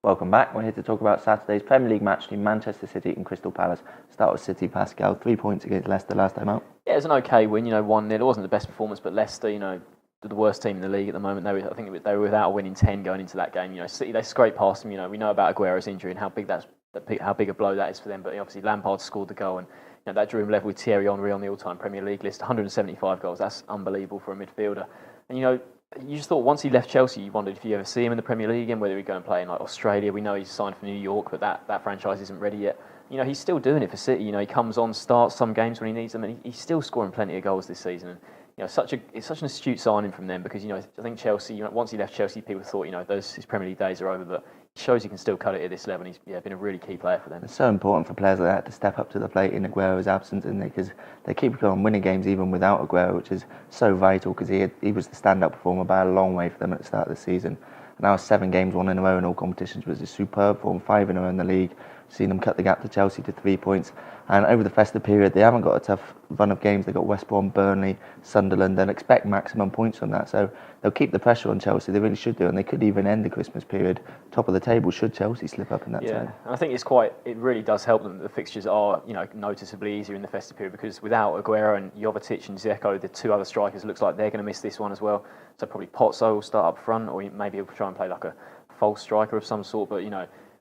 Welcome back. We're here to talk about Saturday's Premier League match between Manchester City and Crystal Palace. Start with City, Pascal. 3 points against Leicester last time out. Yeah, it was an okay win, 1-0. It wasn't the best performance, but Leicester, the worst team in the league at the moment. I think they were without a winning 10 going into that game. City, they scraped past them. We know about Aguero's injury and how big a blow that is for them. But obviously Lampard scored the goal, and that drew him level with Thierry Henry on the all-time Premier League list. 175 goals. That's unbelievable for a midfielder. And you just thought once he left Chelsea, you wondered if you ever see him in the Premier League again, whether he'd go and play in Australia. We know he's signed for New York, but that franchise isn't ready yet. He's still doing it for City. He comes on, starts some games when he needs them, and he's still scoring plenty of goals this season. And it's such an astute signing from them because I think Chelsea. Once he left Chelsea, people thought his Premier League days are over, but he shows he can still cut it at this level. And he's been a really key player for them. It's so important for players like that to step up to the plate in Aguero's absence, isn't it? Because they keep going winning games even without Aguero, which is so vital because he was the stand-up performer by a long way for them at the start of the season. And now 7 games won in a row in all competitions was a superb form, 5 in a row in the league. Seen them cut the gap to Chelsea to 3 points. And over the festive period, they haven't got a tough run of games. They've got West Brom, Burnley, Sunderland. They'll expect maximum points from that. So they'll keep the pressure on Chelsea. They really should do. And they could even end the Christmas period top of the table should Chelsea slip up in that time. Yeah, and I think it really does help them that the fixtures are, noticeably easier in the festive period because without Aguero and Jovetic and Dzeko, the 2 other strikers, it looks like they're going to miss this one as well. So probably Pozzo will start up front, or maybe he'll try and play like a false striker of some sort. But,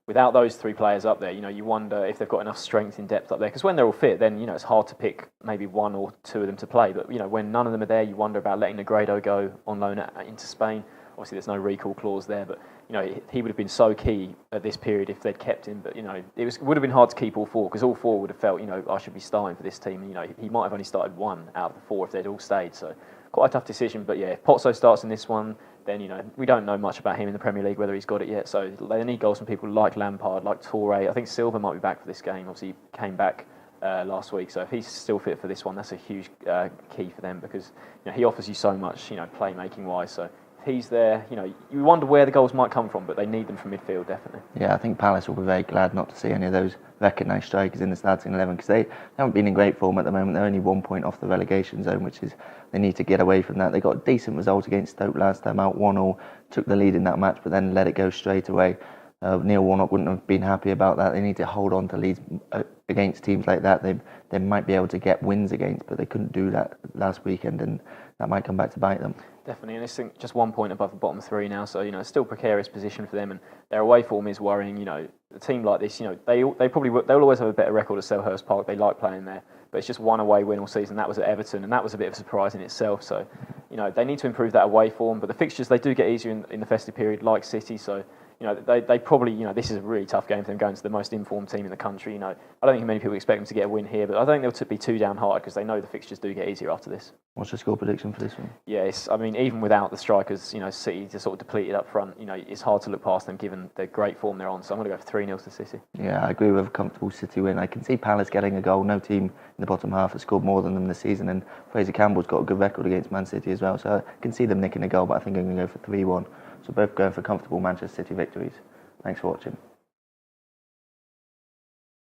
without those 3 players up there, you wonder if they've got enough strength in depth up there. Because when they're all fit, then, it's hard to pick maybe 1 or 2 of them to play. But, when none of them are there, you wonder about letting Negredo go on loan into Spain. Obviously, there's no recall clause there, but, he would have been so key at this period if they'd kept him. But, it would have been hard to keep all 4 because all 4 would have felt, I should be starting for this team. And, he might have only started 1 out of the 4 if they'd all stayed. So, quite a tough decision. But, yeah, if Pozzo starts in this one, then, we don't know much about him in the Premier League, whether he's got it yet. So they need goals from people like Lampard, like Toure. I think Silva might be back for this game. Obviously, he came back last week. So if he's still fit for this one, that's a huge key for them because he offers you so much, playmaking-wise. So if he's there, you wonder where the goals might come from, but they need them from midfield, definitely. Yeah, I think Palace will be very glad not to see any of those recognised strikers in the starting 11 because they haven't been in great form at the moment. They're only 1 point off the relegation zone, which is they need to get away from that. They got a decent result against Stoke last time out, 1-1, took the lead in that match, but then let it go straight away. Neil Warnock wouldn't have been happy about that. They need to hold on to leads against teams like that. They might be able to get wins against, but they couldn't do that last weekend, and that might come back to bite them. Definitely, and I think just 1 point above the bottom 3 now, so it's still a precarious position for them, and their away form is worrying. A team like this, they'll always have a better record at Selhurst Park. They like playing there, but it's just 1 away win all season. That was at Everton, and that was a bit of a surprise in itself. So, they need to improve that away form, but the fixtures they do get easier in the festive period, like City. So, they probably, this is a really tough game for them going to the most informed team in the country. I don't think many people expect them to get a win here, but I don't think they'll be too downhearted because they know the fixtures do get easier after this. What's your score prediction for this one? Yes, even without the strikers, City just sort of depleted up front. It's hard to look past them given the great form they're on. So I'm going to go for 3-0 to City. Yeah, I agree with a comfortable City win. I can see Palace getting a goal. No team in the bottom half has scored more than them this season, and Fraser Campbell's got a good record against Man City as well. So I can see them nicking a goal, but I think I'm going to go for 3-1. So both going for comfortable Manchester City victories. Thanks for watching.